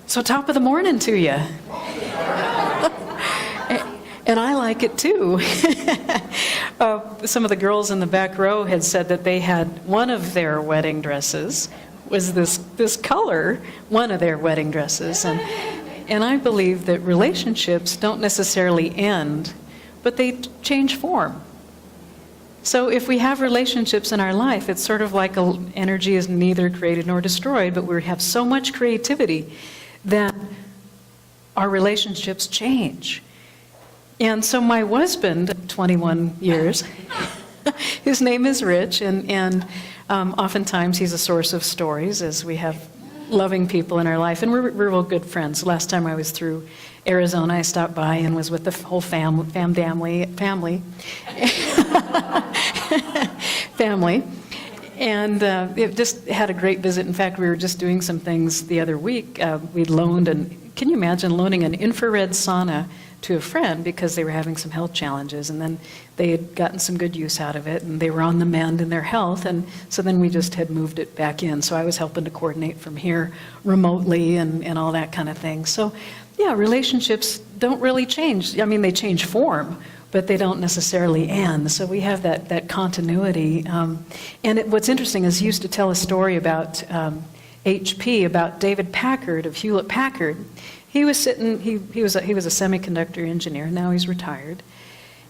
So top of the morning to you. And I like it too. Some of the girls in the back row had said that they had one of their wedding dresses was this color, one of their wedding dresses. And I believe that relationships don't necessarily end, but they change form. So if we have relationships in our life, it's sort of like energy is neither created nor destroyed, but we have so much creativity that our relationships change. And so my husband, 21 years, his name is Rich, and oftentimes he's a source of stories as we have loving people in our life, and we're real good friends. Last time I was through Arizona, I stopped by and was with the whole family. And it just had a great visit. In fact, we were just doing some things the other week. We loaned, can you imagine loaning an infrared sauna to a friend because they were having some health challenges, and then they had gotten some good use out of it, and they were on the mend in their health, and so then we just had moved it back in. So I was helping to coordinate from here remotely and all that kind of thing. So yeah, relationships don't really change. I mean, they change form, but they don't necessarily end. So we have that continuity. What's interesting is he used to tell a story about HP, about David Packard of Hewlett Packard. He was sitting, he was a semiconductor engineer, now he's retired.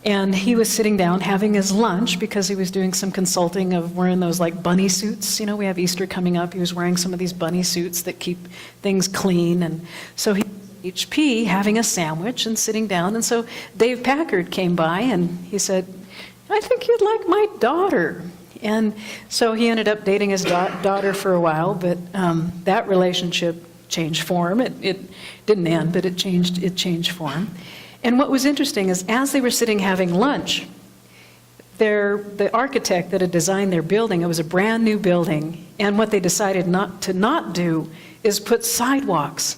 And he was sitting down having his lunch because he was doing some consulting of wearing those like bunny suits. You know, we have Easter coming up. He was wearing some of these bunny suits that keep things clean. And so he HP having a sandwich and sitting down. And so Dave Packard came by and he said, "I think you'd like my daughter." And so he ended up dating his daughter for a while, but that relationship changed form. It didn't end, but it changed form. And what was interesting is as they were sitting having lunch, the architect that had designed their building, it was a brand new building, and what they decided not to do is put sidewalks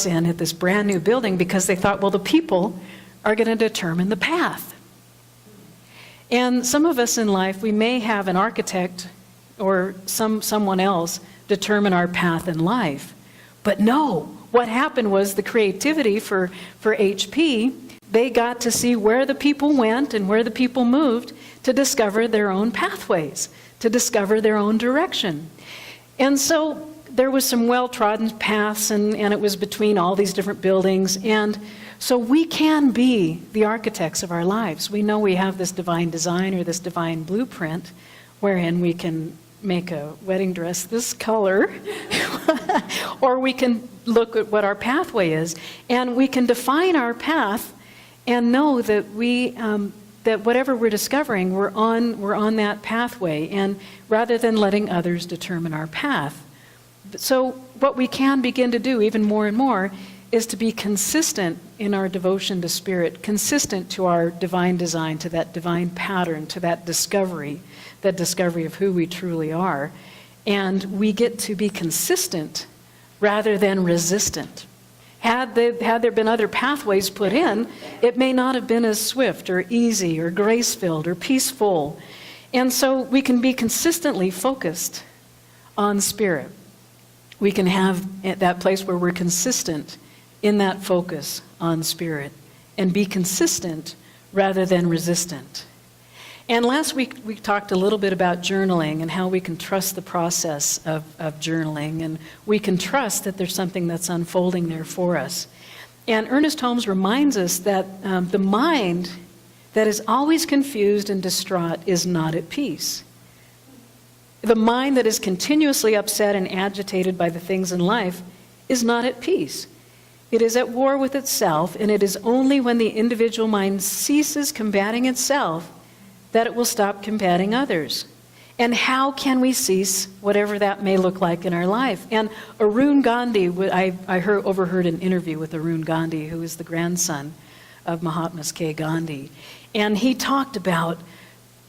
in at this brand new building because they thought, well, the people are going to determine the path. And some of us in life, we may have an architect or someone else determine our path in life. But no, what happened was the creativity for HP, they got to see where the people went and where the people moved to discover their own pathways, to discover their own direction. And so there was some well-trodden paths, and it was between all these different buildings. And so we can be the architects of our lives. We know we have this divine design or this divine blueprint wherein we can make a wedding dress this color, or we can look at what our pathway is, and we can define our path and know that that whatever we're discovering, we're on that pathway, and rather than letting others determine our path. So what we can begin to do even more and more is to be consistent in our devotion to Spirit, consistent to our divine design, to that divine pattern, to that discovery of who we truly are. And we get to be consistent rather than resistant. Had there been other pathways put in, it may not have been as swift or easy or grace-filled or peaceful. And so we can be consistently focused on Spirit. We can have that place where we're consistent in that focus on Spirit and be consistent rather than resistant. And last week we talked a little bit about journaling and how we can trust the process of journaling, and we can trust that there's something that's unfolding there for us. And Ernest Holmes reminds us that the mind that is always confused and distraught is not at peace. The mind that is continuously upset and agitated by the things in life is not at peace. It is at war with itself, and it is only when the individual mind ceases combating itself that it will stop combating others. And how can we cease whatever that may look like in our life? And Arun Gandhi, I overheard an interview with Arun Gandhi, who is the grandson of Mahatma K. Gandhi. And he talked about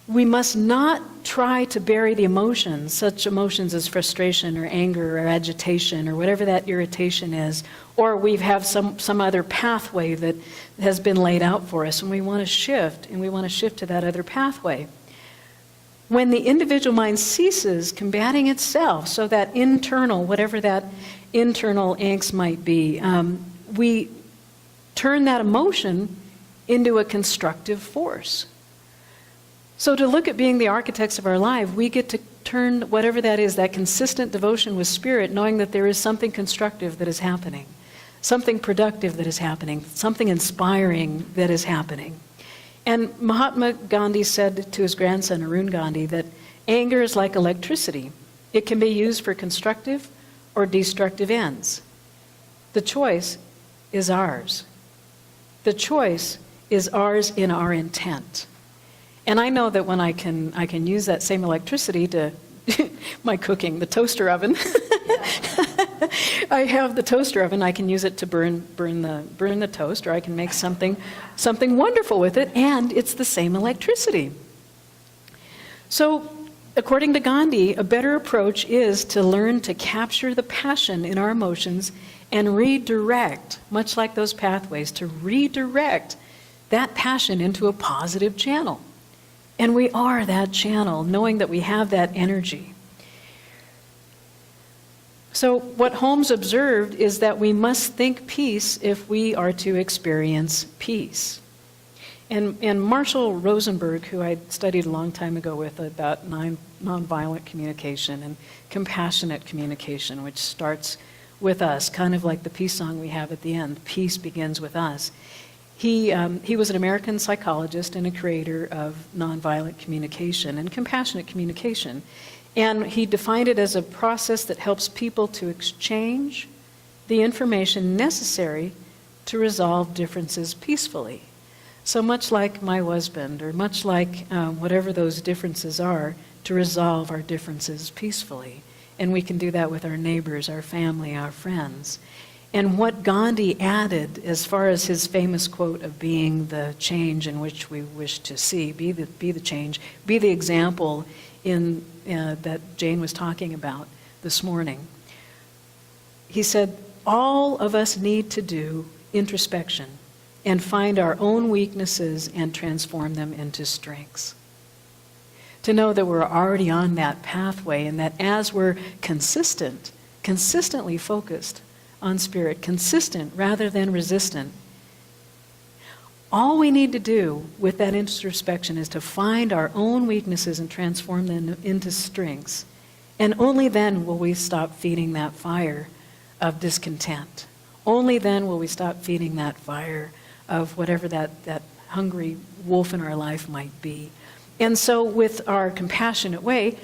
we must not try to bury the emotions, such emotions as frustration or anger or agitation or whatever that irritation is, or we have some other pathway that has been laid out for us, and we want to shift to that other pathway. When the individual mind ceases combating itself, so that internal, whatever that internal angst might be, we turn that emotion into a constructive force. So to look at being the architects of our life, we get to turn whatever that is, that consistent devotion with Spirit, knowing that there is something constructive that is happening, something productive that is happening, something inspiring that is happening. And Mahatma Gandhi said to his grandson, Arun Gandhi, that anger is like electricity. It can be used for constructive or destructive ends. The choice is ours. The choice is ours in our intent. And I know that when I can use that same electricity to my cooking, the toaster oven. I have the toaster oven. I can use it to burn the toast, or I can make something wonderful with it, and it's the same electricity. So, according to Gandhi, a better approach is to learn to capture the passion in our emotions and redirect, much like those pathways, to redirect that passion into a positive channel. And we are that channel, knowing that we have that energy. So what Holmes observed is that we must think peace if we are to experience peace. And Marshall Rosenberg, who I studied a long time ago with about nonviolent communication and compassionate communication, which starts with us, kind of like the peace song we have at the end, peace begins with us. He was an American psychologist and a creator of nonviolent communication and compassionate communication. And he defined it as a process that helps people to exchange the information necessary to resolve differences peacefully. So much like my husband, or much like whatever those differences are, to resolve our differences peacefully. And we can do that with our neighbors, our family, our friends. And what Gandhi added, as far as his famous quote of being the change in which we wish to see, be the change, be the example in that Jane was talking about this morning. He said, all of us need to do introspection and find our own weaknesses and transform them into strengths. To know that we're already on that pathway, and that as we're consistently focused on Spirit, consistent rather than resistant, all we need to do with that introspection is to find our own weaknesses and transform them into strengths. And only then will we stop feeding that fire of discontent. Only then will we stop feeding that fire of whatever that hungry wolf in our life might be. And so with our compassionate way,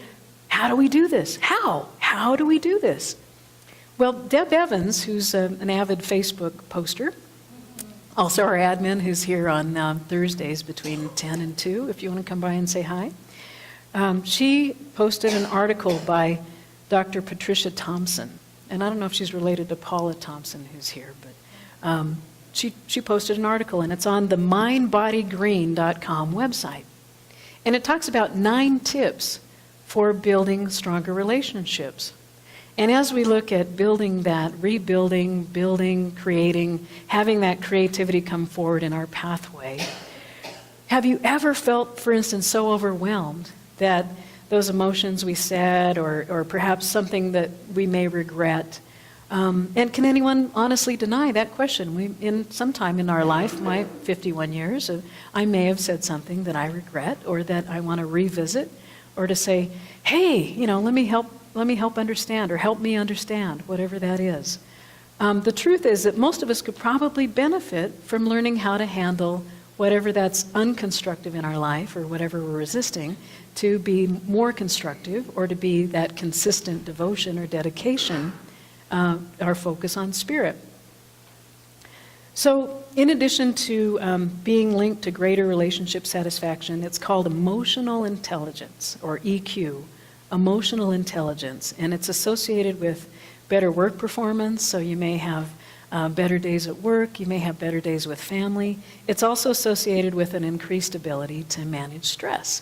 how do we do this? How do we do this? Well, Deb Evans, who's an avid Facebook poster, also our admin who's here on Thursdays between 10 and 2, if you want to come by and say hi. She posted an article by Dr. Patricia Thompson. And I don't know if she's related to Paula Thompson, who's here, but she posted an article, and it's on the mindbodygreen.com website. And it talks about 9 tips for building stronger relationships. And as we look at building that, rebuilding, building, creating, having that creativity come forward in our pathway, have you ever felt, for instance, so overwhelmed that those emotions we said, or perhaps something that we may regret, and can anyone honestly deny that question? In sometime in our life, my 51 years, I may have said something that I regret, or that I want to revisit, or to say, hey, let me help understand, or help me understand, whatever that is. The truth is that most of us could probably benefit from learning how to handle whatever that's unconstructive in our life, or whatever we're resisting, to be more constructive, or to be that consistent devotion or dedication, our focus on Spirit. So in addition to being linked to greater relationship satisfaction, it's called emotional intelligence, or EQ, emotional intelligence, and it's associated with better work performance. So you may have better days at work, you may have better days with family. It's also associated with an increased ability to manage stress.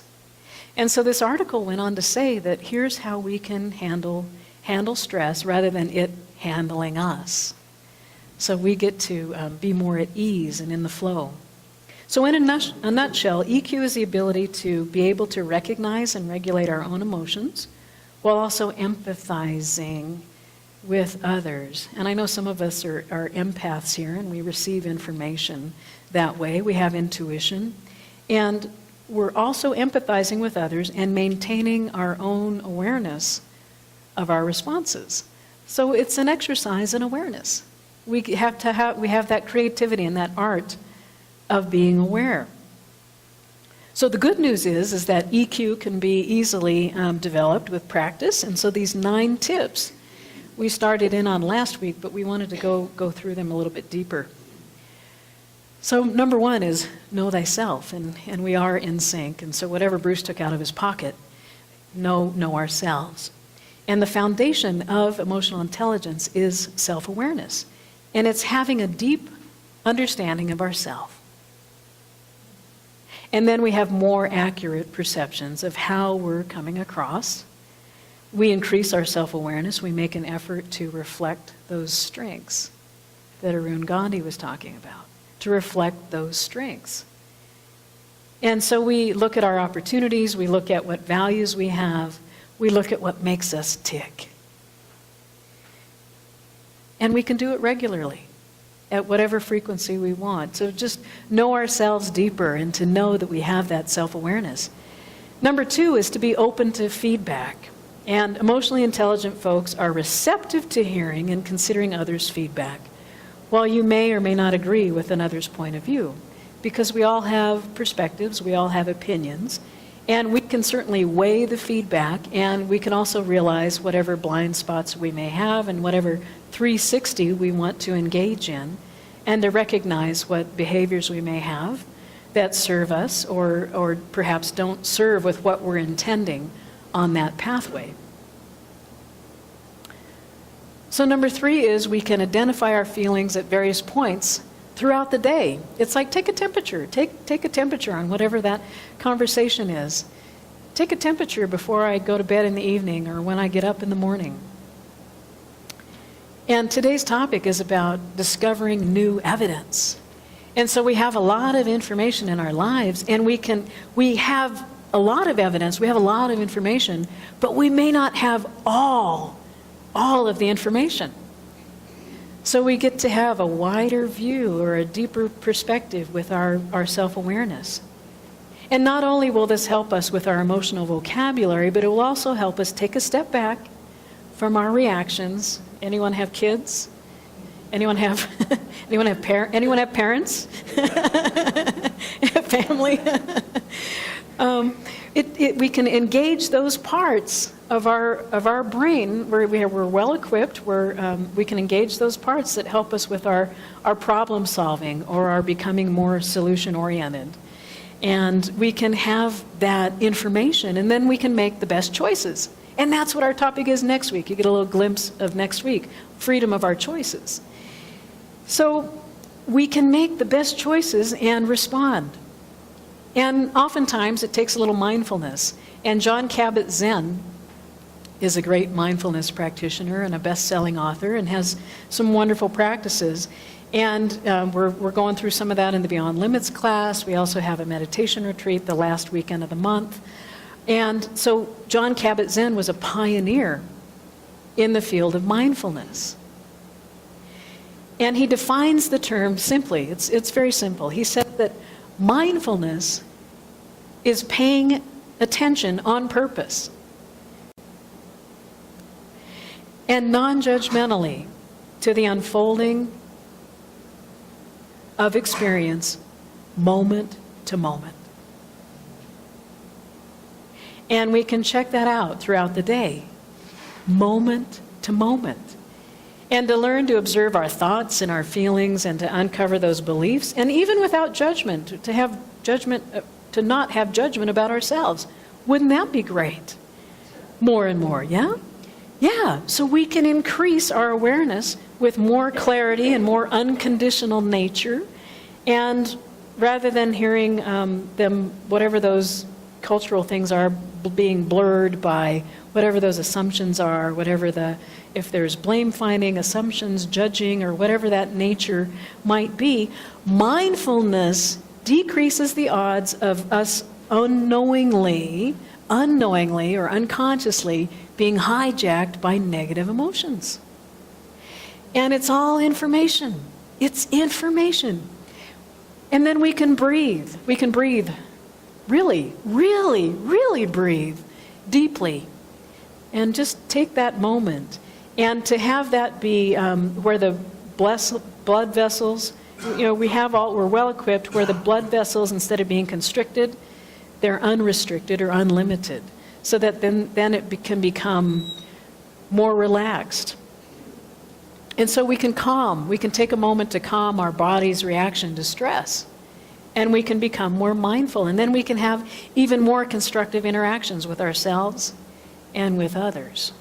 And so this article went on to say that here's how we can handle stress rather than it handling us. So we get to be more at ease and in the flow. So in a nutshell, EQ is the ability to be able to recognize and regulate our own emotions while also empathizing with others. And I know some of us are empaths here, and we receive information that way. We have intuition. And we're also empathizing with others and maintaining our own awareness of our responses. So it's an exercise in awareness. We have that creativity and that art of being aware. So the good news is that EQ can be easily developed with practice. And so these 9 tips we started in on last week, but we wanted to go through them a little bit deeper. So number 1 is know thyself, and we are in sync. And so whatever Bruce took out of his pocket, know ourselves. And the foundation of emotional intelligence is self-awareness. And it's having a deep understanding of ourself. And then we have more accurate perceptions of how we're coming across. We increase our self-awareness. We make an effort to reflect those strengths that Arun Gandhi was talking about, to reflect those strengths. And so we look at our opportunities, we look at what values we have, we look at what makes us tick. And we can do it regularly, at whatever frequency we want. So just know ourselves deeper and to know that we have that self-awareness. Number 2 is to be open to feedback. And emotionally intelligent folks are receptive to hearing and considering others' feedback, while you may or may not agree with another's point of view, because we all have perspectives, we all have opinions, and we can certainly weigh the feedback, and we can also realize whatever blind spots we may have and whatever 360 we want to engage in, and to recognize what behaviors we may have that serve us or perhaps don't serve with what we're intending on that pathway. So number 3 is we can identify our feelings at various points throughout the day. It's like take a temperature. Take a temperature on whatever that conversation is. Take a temperature before I go to bed in the evening or when I get up in the morning. And today's topic is about discovering new evidence. And so we have a lot of information in our lives, and we have a lot of evidence, we have a lot of information, but we may not have all of the information. So we get to have a wider view or a deeper perspective with our self-awareness. And not only will this help us with our emotional vocabulary, but it will also help us take a step back from our reactions. Anyone have kids? Anyone have parents? Family? We can engage those parts of our brain where we're well equipped, where we can engage those parts that help us with our problem solving or our becoming more solution oriented. And we can have that information, and then we can make the best choices. And that's what our topic is next week. You get a little glimpse of next week, freedom of our choices. So we can make the best choices and respond. And oftentimes it takes a little mindfulness. And Jon Kabat-Zinn is a great mindfulness practitioner and a best-selling author and has some wonderful practices. And we're going through some of that in the Beyond Limits class. We also have a meditation retreat the last weekend of the month. And so Jon Kabat-Zinn was a pioneer in the field of mindfulness. And he defines the term simply. It's very simple. He said that mindfulness is paying attention on purpose and non-judgmentally to the unfolding of experience moment to moment. And we can check that out throughout the day, moment to moment. And to learn to observe our thoughts and our feelings and to uncover those beliefs, and even without judgment, to have judgment, to not have judgment about ourselves. Wouldn't that be great? More and more, yeah? Yeah, so we can increase our awareness with more clarity and more unconditional nature, and rather than hearing them, whatever those cultural things are, being blurred by whatever those assumptions are, if there's blame finding, assumptions, judging, or whatever that nature might be, mindfulness decreases the odds of us unknowingly or unconsciously being hijacked by negative emotions. And it's all information. It's information. And then we can breathe. We can breathe. Really, really, really breathe deeply. And just take that moment. And to have that be where the blood vessels, we're well equipped where the blood vessels, instead of being constricted, they're unrestricted or unlimited. So that then it can become more relaxed. And so we can take a moment to calm our body's reaction to stress. And we can become more mindful. And then we can have even more constructive interactions with ourselves and with others.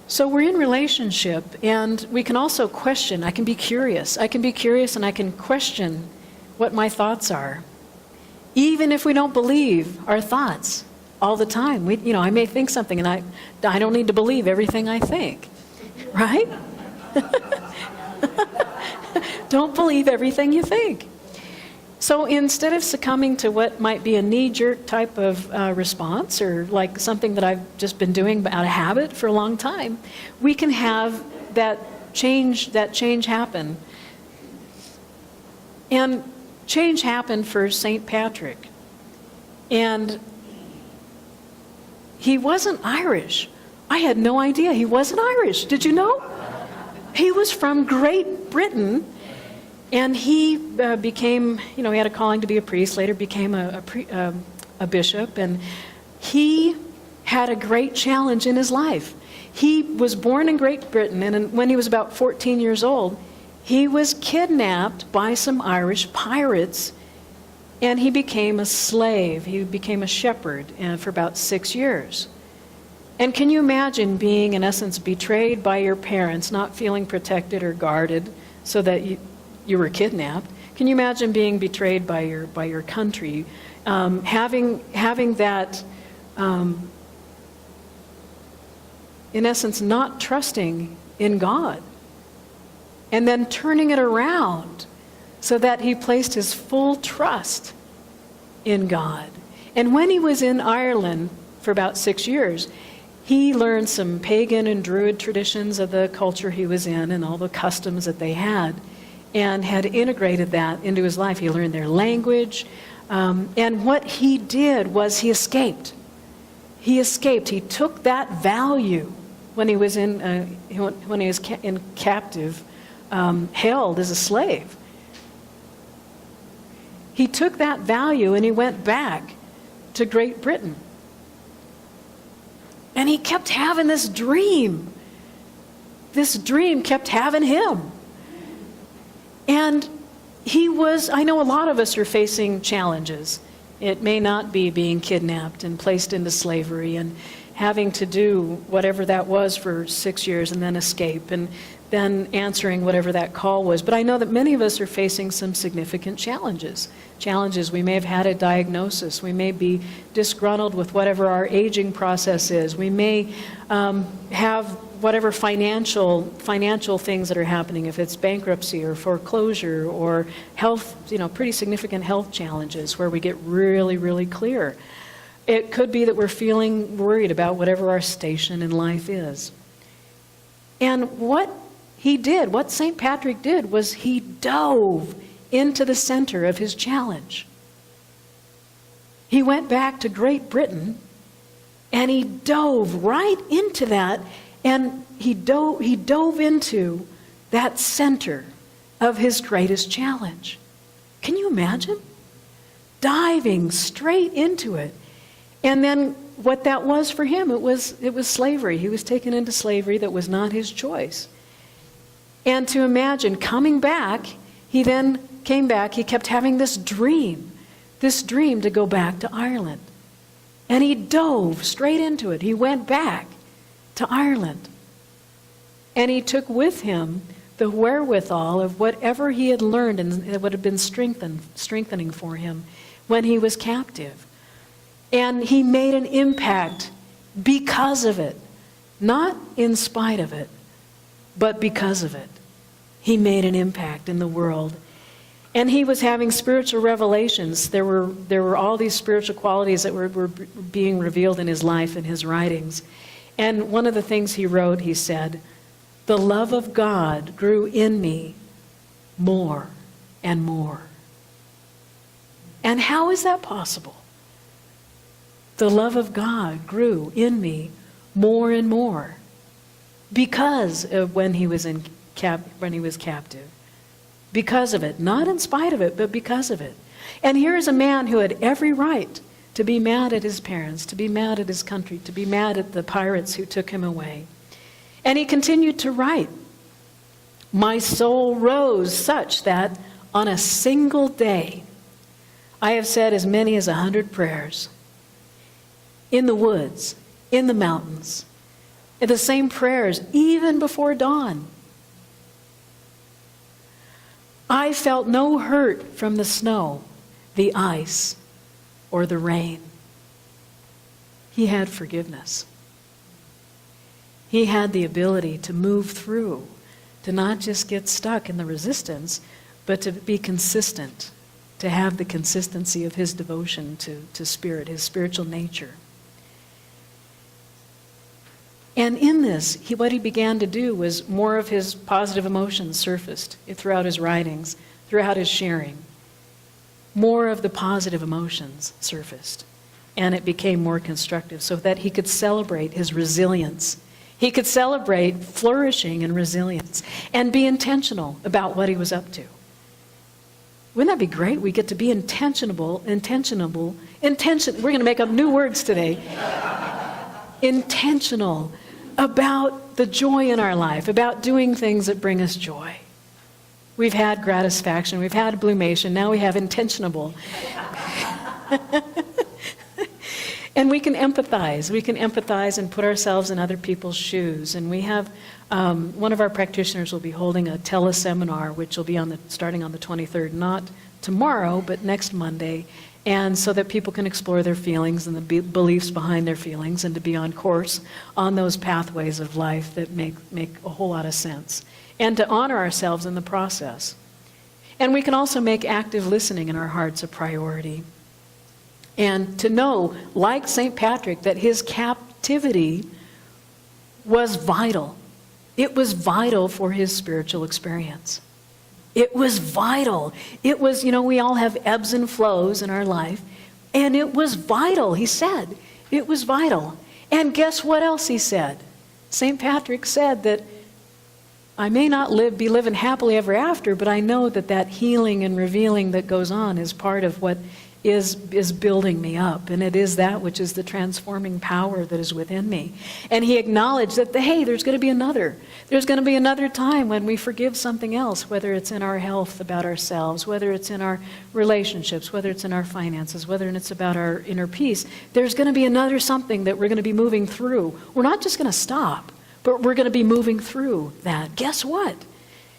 So we're in relationship, and we can also question. I can be curious. I can be curious, and I can question what my thoughts are. Even if we don't believe our thoughts all the time. I may think something, and I don't need to believe everything I think. Right? Don't believe everything you think. So instead of succumbing to what might be a knee-jerk type of response, or like something that I've just been doing out of habit for a long time, we can have that change happen. And change happened for St. Patrick. And he wasn't Irish. I had no idea he wasn't Irish. Did you know? He was from Great Britain. And he became, he had a calling to be a priest, later became a bishop, and he had a great challenge in his life. He was born in Great Britain, and when he was about 14 years old, he was kidnapped by some Irish pirates, and he became a slave. He became a shepherd for about 6 years. And can you imagine being, in essence, betrayed by your parents, not feeling protected or guarded, so that you were kidnapped? Can you imagine being betrayed by your country, having that, in essence, not trusting in God, and then turning it around so that he placed his full trust in God? And when he was in Ireland for about 6 years, he learned some pagan and Druid traditions of the culture he was in and all the customs that they had, and had integrated that into his life. He learned their language. And what he did was he escaped. He escaped. He took that value when he was in captive, held as a slave. He took that value and he went back to Great Britain. And he kept having this dream. This dream kept having him. And I know a lot of us are facing challenges. It may not be being kidnapped and placed into slavery and having to do whatever that was for 6 years and then escape and then answering whatever that call was. But I know that many of us are facing some significant challenges. We may have had a diagnosis. We may be disgruntled with whatever our aging process is. We may have whatever financial things that are happening, if it's bankruptcy or foreclosure or health, pretty significant health challenges where we get really, really clear. It could be that we're feeling worried about whatever our station in life is. And what St. Patrick did was he dove into the center of his challenge. He went back to Great Britain and he dove right into that, and he dove into that center of his greatest challenge. Can you imagine? Diving straight into it. And then what that was for him, it was slavery. He was taken into slavery that was not his choice. And to imagine coming back, he then came back, he kept having this dream to go back to Ireland. And he dove straight into it. He went back to Ireland. And he took with him the wherewithal of whatever he had learned and what had been strengthening for him when he was captive. And he made an impact because of it. Not in spite of it, but because of it. He made an impact in the world. And he was having spiritual revelations. There were all these spiritual qualities that were being revealed in his life and his writings. And one of the things he wrote, he said, the love of God grew in me more and more. And how is that possible? The love of God grew in me more and more because of when he was captive. Because of it, not in spite of it, but because of it. And here is a man who had every right to be mad at his parents, to be mad at his country, to be mad at the pirates who took him away. And he continued to write, "My soul rose such that on a single day I have said as many as 100 prayers. In the woods, in the mountains, and the same prayers even before dawn. I felt no hurt from the snow, the ice, or the rain." He had forgiveness. He had the ability to move through, to not just get stuck in the resistance, but to be consistent, to have the consistency of his devotion to spirit, his spiritual nature. And in this, what he began to do was more of his positive emotions surfaced throughout his writings, throughout his sharing. More of the positive emotions surfaced, and it became more constructive so that he could celebrate his resilience. He could celebrate flourishing and resilience and be intentional about what he was up to. Wouldn't that be great? We get to be intentional. We're going to make up new words today. Intentional about the joy in our life, about doing things that bring us joy. We've had gratisfaction, we've had blumation, now we have intentionable. And we can empathize and put ourselves in other people's shoes. And we have, one of our practitioners will be holding a teleseminar, which will be starting on the 23rd, not tomorrow, but next Monday. And so that people can explore their feelings and the beliefs behind their feelings and to be on course on those pathways of life that make a whole lot of sense. And to honor ourselves in the process. And we can also make active listening in our hearts a priority. And to know, like St. Patrick, that his captivity was vital. It was vital for his spiritual experience. It was vital. It was, we all have ebbs and flows in our life. And it was vital, he said. It was vital. And guess what else he said? St. Patrick said that I may not be living happily ever after, but I know that healing and revealing that goes on is part of what is building me up. And it is that which is the transforming power that is within me. And he acknowledged that, hey, there's going to be another time when we forgive something else, whether it's in our health about ourselves, whether it's in our relationships, whether it's in our finances, whether it's about our inner peace. There's going to be another something that we're going to be moving through. We're not just going to stop, but we're going to be moving through that. Guess what?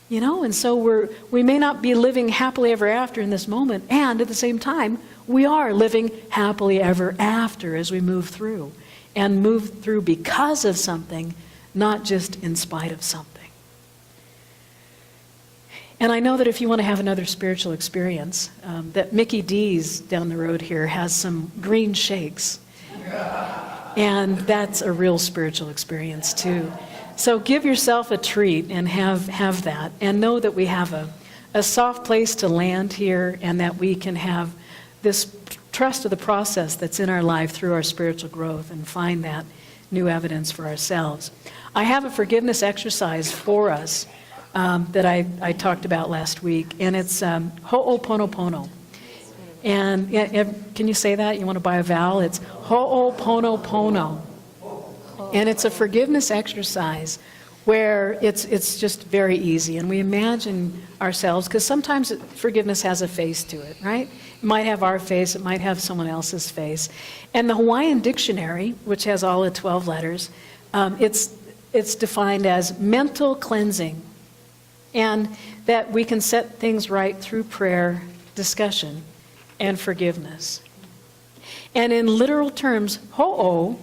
And so we may not be living happily ever after in this moment, and at the same time, we are living happily ever after as we move through. And move through because of something, not just in spite of something. And I know that if you want to have another spiritual experience, that Mickey D's down the road here has some green shakes. And that's a real spiritual experience too. So give yourself a treat and have that. And know that we have a soft place to land here, and that we can have this trust of the process that's in our life through our spiritual growth and find that new evidence for ourselves. I have a forgiveness exercise for us that I talked about last week, and it's ho'oponopono. And can you say that? You want to buy a vowel? It's ho'oponopono. And it's a forgiveness exercise where it's just very easy. And we imagine ourselves, because sometimes forgiveness has a face to it, right? It might have our face, it might have someone else's face. And the Hawaiian dictionary, which has all the 12 letters, it's defined as mental cleansing. And that we can set things right through prayer, discussion, and forgiveness. And in literal terms, ho'o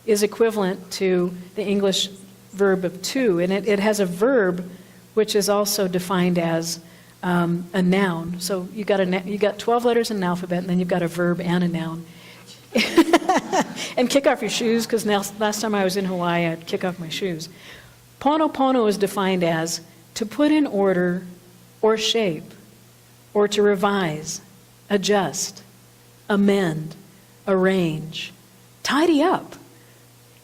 is equivalent to the English verb of to, and it has a verb which is also defined as a noun. So you got 12 letters in an alphabet, and then you've got a verb and a noun. And kick off your shoes, because last time I was in Hawaii, I'd kick off my shoes. Pono is defined as to put in order or shape, or to revise, adjust, amend, arrange, tidy up.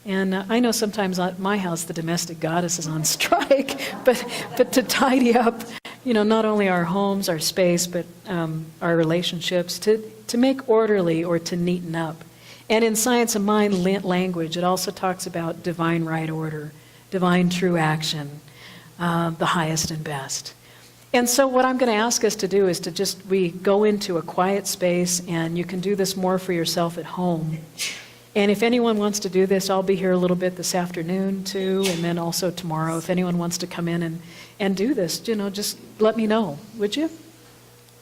And I know sometimes at my house the domestic goddess is on strike, but to tidy up, not only our homes, our space, but our relationships, to make orderly or to neaten up. And in Science of Mind language, it also talks about divine right order, divine true action, the highest and best. And so what I'm going to ask us to do is we go into a quiet space, and you can do this more for yourself at home. And if anyone wants to do this, I'll be here a little bit this afternoon too, and then also tomorrow. If anyone wants to come in and do this, just let me know, would you?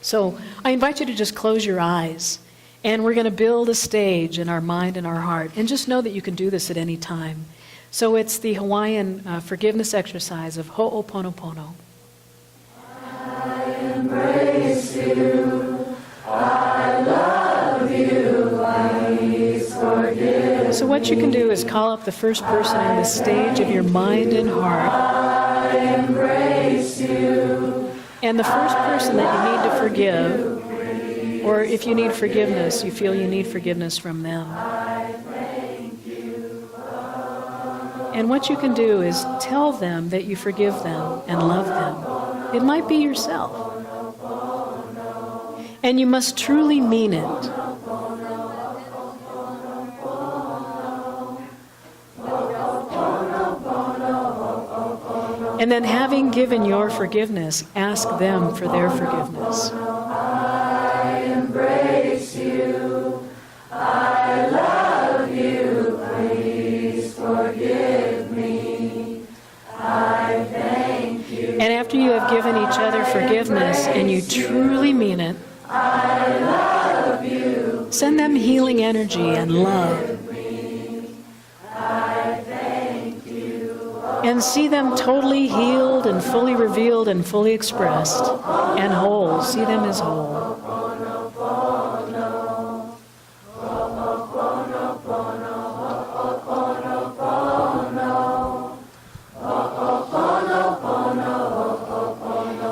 So I invite you to just close your eyes, and we're going to build a stage in our mind and our heart. And just know that you can do this at any time. So it's the Hawaiian forgiveness exercise of Ho'oponopono. I embrace you. I love you. Please forgive. So what you can do is call up the first person in the stage of your mind and heart. I embrace you. And the first person that you need to forgive, or if you need forgiveness, you feel you need forgiveness from them. And what you can do is tell them that you forgive them and love them. It might be yourself. And you must truly mean it. And then, having given your forgiveness, ask them for their forgiveness. I embrace you. I love you. Please forgive me. I thank you. And after you have given each other forgiveness and you truly mean it, I love you. send them healing energy and love. And see them totally healed and fully revealed and fully expressed and whole. See them as whole.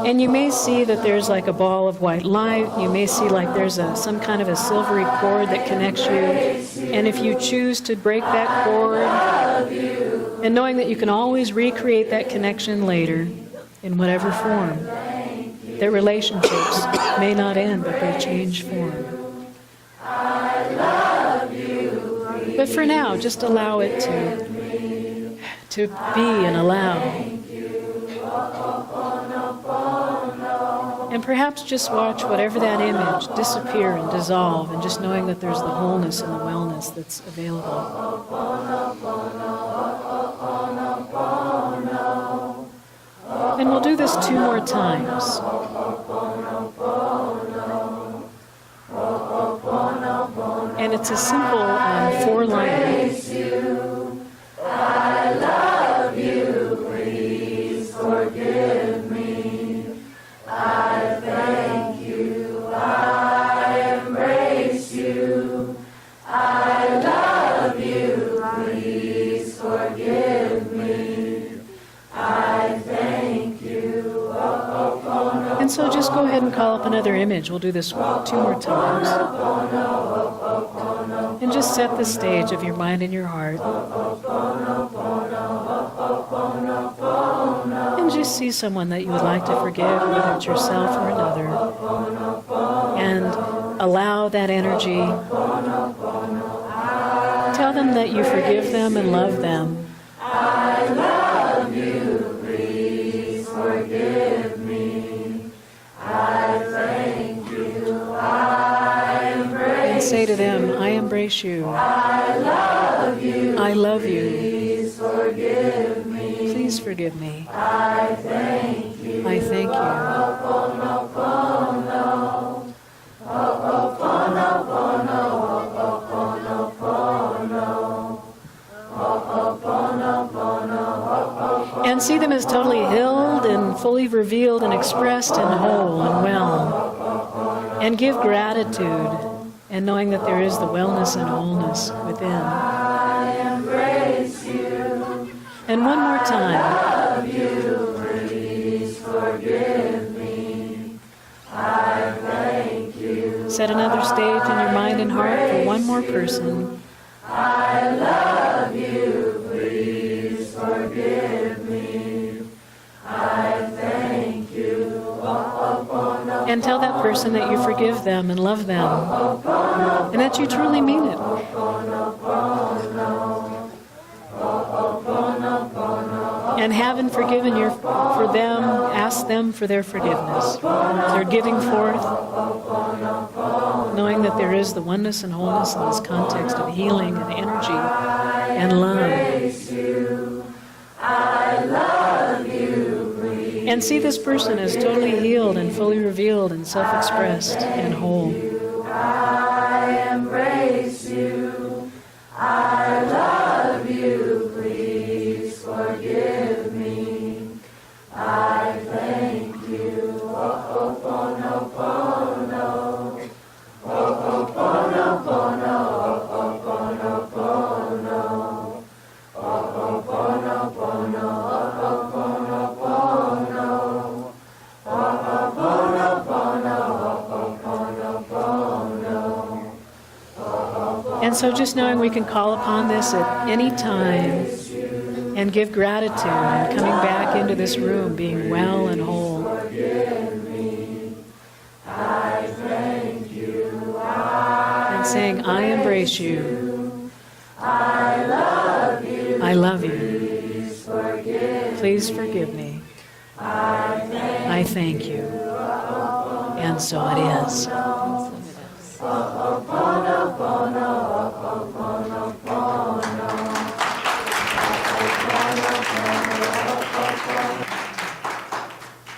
And you may see that there's like a ball of white light. You may see like there's some kind of a silvery cord that connects you. And if you choose to break that cord, and knowing that you can always recreate that connection later in whatever form, that relationships may not end, but they change form. But for now, just allow it to be and allow. And perhaps just watch whatever that image disappear and dissolve, and just knowing that there's the wholeness and the wellness that's available. And we'll do this 2 more times. And it's a simple 4-liner. I love you. Please forgive me. I thank you. I embrace you. I love you. Please forgive me. I thank you. And so just go ahead and call up another image. We'll do this 2 more times. And just set the stage of your mind and your heart. And just see someone that you would like to forgive, whether it's yourself or another. And allow that energy. Tell them that you forgive them and love them. I love you. Please forgive me. I thank you. I embrace. And say to them, I embrace you. I love you. I love you. Please forgive me. Please forgive me. I thank you. I thank you. And see them as totally healed and fully revealed and expressed and whole and well. And give gratitude, and knowing that there is the wellness and wholeness within. I embrace you. And one more time. Set another stage in your mind and heart for one more person. I love you, please forgive me. I thank you. And tell that person that you forgive them and love them, and that you truly mean it. And having forgiven for them, ask them for their forgiveness. They're giving forth, knowing that there is the oneness and wholeness in this context of healing and energy and love. I love you, please. And see this person as totally healed and fully revealed and self-expressed and whole. I embrace you. I love you, please forgive me. I thank you. Ho'oponopono. Ho'oponopono. Ho'oponopono. Ho'oponopono. And so just knowing we can call upon this at any time and give gratitude and coming back into this room being well and whole. And saying, I embrace you. I love you. I love you. Please forgive me. I thank you. And so it is.